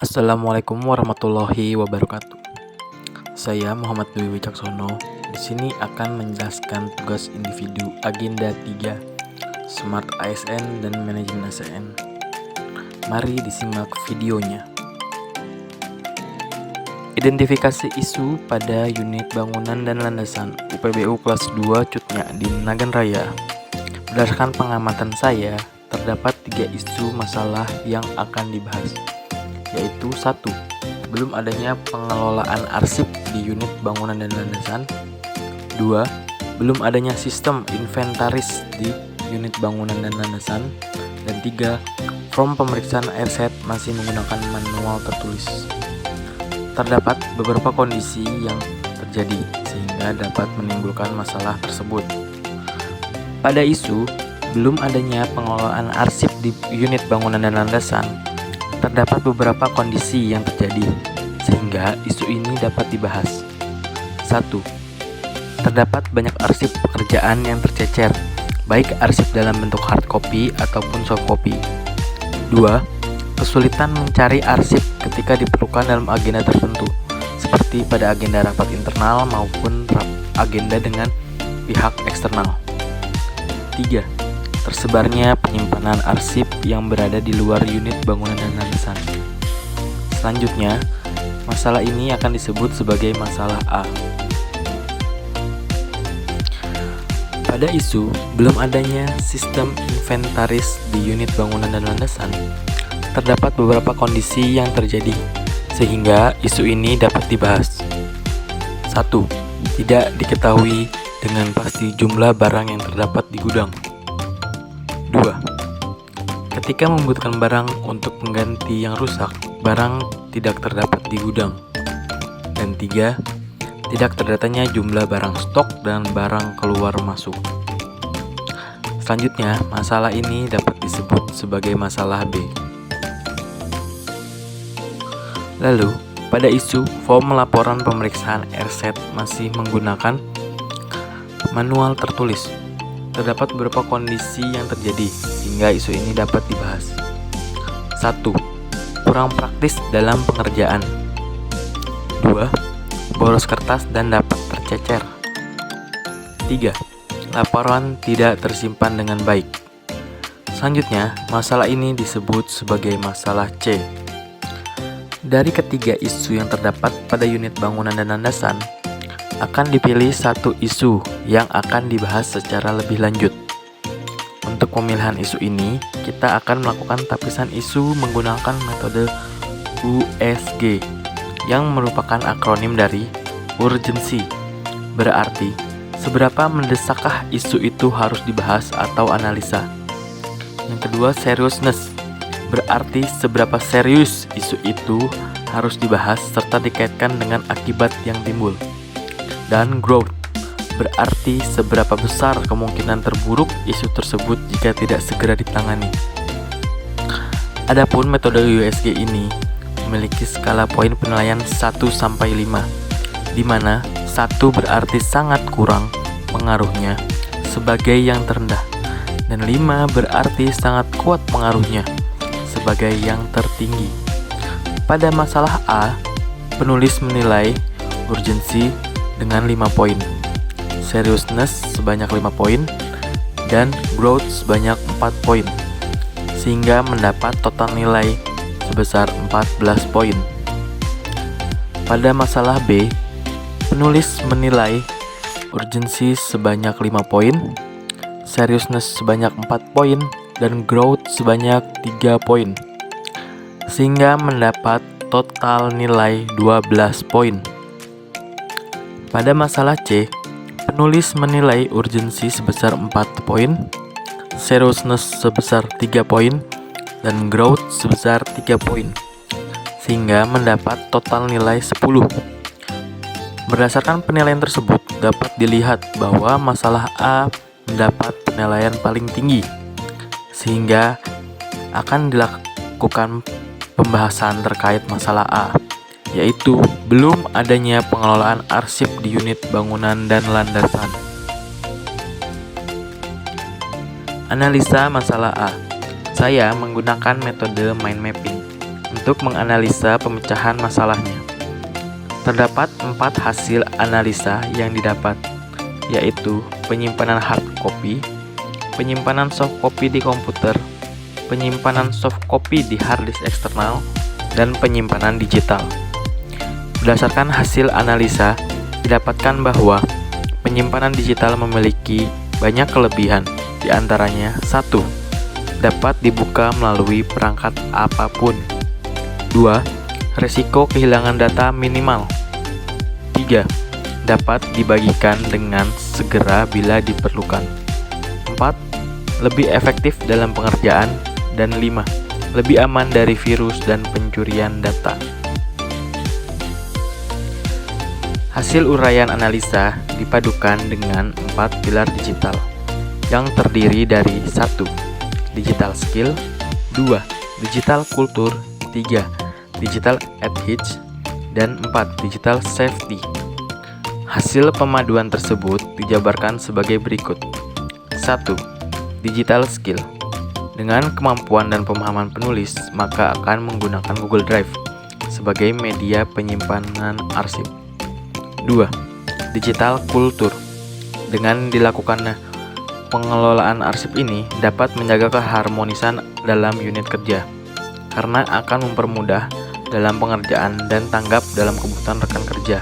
Assalamualaikum warahmatullahi wabarakatuh. Saya Muhammad Dwi Wicaksono. Di sini akan menjelaskan tugas individu agenda 3 Smart ASN dan Manajemen ASN. Mari disimak videonya. Identifikasi isu pada unit bangunan dan landasan UPBU kelas 2 Cutnya di Nagan Raya. Berdasarkan pengamatan saya, terdapat 3 isu masalah yang akan dibahas, yaitu 1. Belum adanya pengelolaan arsip di unit bangunan dan landasan. 2. Belum adanya sistem inventaris di unit bangunan dan landasan. Dan 3. Form pemeriksaan airset masih menggunakan manual tertulis. Terdapat beberapa kondisi yang terjadi sehingga dapat menimbulkan masalah tersebut. Pada isu belum adanya pengelolaan arsip di unit bangunan dan landasan, terdapat beberapa kondisi yang terjadi sehingga isu ini dapat dibahas. 1. Terdapat banyak arsip pekerjaan yang tercecer, baik arsip dalam bentuk hard copy ataupun soft copy. 2. Kesulitan mencari arsip ketika diperlukan dalam agenda tertentu, seperti pada agenda rapat internal maupun agenda dengan pihak eksternal. 3. Tersebarnya penyimpanan arsip yang berada di luar unit bangunan dan landasan. Selanjutnya, masalah ini akan disebut sebagai masalah A. Pada isu belum adanya sistem inventaris di unit bangunan dan landasan, terdapat beberapa kondisi yang terjadi sehingga isu ini dapat dibahas. 1. Tidak diketahui dengan pasti jumlah barang yang terdapat di gudang. 2. Ketika membutuhkan barang untuk pengganti yang rusak, barang tidak terdapat di gudang. Dan 3. Tidak terdatanya jumlah barang stok dan barang keluar masuk. Selanjutnya, masalah ini dapat disebut sebagai masalah B. Lalu, pada isu form laporan pemeriksaan airset masih menggunakan manual tertulis, terdapat beberapa kondisi yang terjadi sehingga isu ini dapat dibahas. 1. Kurang praktis dalam pengerjaan. 2. Boros kertas dan dapat tercecer. 3. Laporan tidak tersimpan dengan baik. Selanjutnya, masalah ini disebut sebagai masalah C. Dari ketiga isu yang terdapat pada unit bangunan dan landasan, akan dipilih satu isu yang akan dibahas secara lebih lanjut. Untuk pemilihan isu ini, kita akan melakukan tapisan isu menggunakan metode USG yang merupakan akronim dari urgency. Berarti, seberapa mendesakkah isu itu harus dibahas atau analisa. Yang kedua, seriousness. Berarti seberapa serius isu itu harus dibahas serta dikaitkan dengan akibat yang timbul. Dan growth, berarti seberapa besar kemungkinan terburuk isu tersebut jika tidak segera ditangani. Adapun metode USG ini memiliki skala poin penilaian 1-5, di mana 1 berarti sangat kurang pengaruhnya sebagai yang terendah, dan 5 berarti sangat kuat pengaruhnya sebagai yang tertinggi. Pada masalah A, penulis menilai urgensi dengan 5 poin, seriousness sebanyak 5 poin, dan growth sebanyak 4 poin, sehingga mendapat total nilai sebesar 14 poin. Pada masalah B, penulis menilai urgensi sebanyak 5 poin, seriousness sebanyak 4 poin, dan growth sebanyak 3 poin, sehingga mendapat total nilai 12 poin. Pada masalah C, penulis menilai urgensi sebesar 4 poin, seriousness sebesar 3 poin, dan growth sebesar 3 poin, sehingga mendapat total nilai 10. Berdasarkan penilaian tersebut, dapat dilihat bahwa masalah A mendapat penilaian paling tinggi, sehingga akan dilakukan pembahasan terkait masalah A, yaitu belum adanya pengelolaan arsip di unit bangunan dan landasan. Analisa masalah A. Saya menggunakan metode mind mapping untuk menganalisa pemecahan masalahnya. Terdapat 4 hasil analisa yang didapat, yaitu penyimpanan hard copy, penyimpanan soft copy di komputer, penyimpanan soft copy di hard disk eksternal, dan penyimpanan digital. Berdasarkan hasil analisa, didapatkan bahwa penyimpanan digital memiliki banyak kelebihan, di antaranya 1. Dapat dibuka melalui perangkat apapun. 2. Resiko kehilangan data minimal. 3. Dapat dibagikan dengan segera bila diperlukan. 4. Lebih efektif dalam pengerjaan. Dan 5. Lebih aman dari virus dan pencurian data. Hasil uraian analisa dipadukan dengan 4 pilar digital yang terdiri dari 1. Digital skill, 2. Digital kultur, 3. Digital ethics, dan 4. Digital safety. Hasil pemaduan tersebut dijabarkan sebagai berikut. 1. Digital skill. Dengan kemampuan dan pemahaman penulis, maka akan menggunakan Google Drive sebagai media penyimpanan arsip. 2. Digital kultur. Dengan dilakukannya pengelolaan arsip ini dapat menjaga keharmonisan dalam unit kerja, karena akan mempermudah dalam pengerjaan dan tanggap dalam kebutuhan rekan kerja,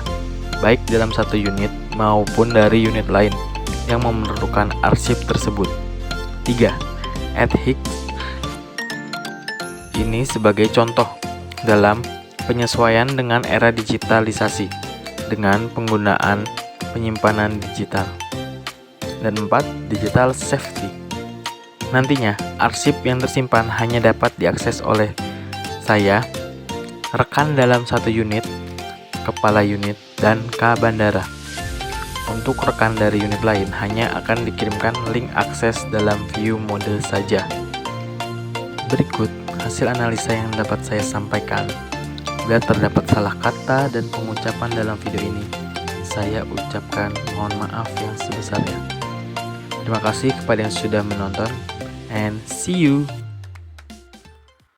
baik dalam satu unit maupun dari unit lain yang memerlukan arsip tersebut. 3. Ethics. Ini sebagai contoh dalam penyesuaian dengan era digitalisasi dengan penggunaan penyimpanan digital. Dan 4. Digital safety. Nantinya, arsip yang tersimpan hanya dapat diakses oleh saya, rekan dalam satu unit, kepala unit, dan kabandara. Untuk rekan dari unit lain hanya akan dikirimkan link akses dalam view mode saja. Berikut hasil analisa yang dapat saya sampaikan. Bila terdapat salah kata dan pengucapan dalam video ini, saya ucapkan mohon maaf yang sebesarnya. Terima kasih kepada yang sudah menonton, and see you.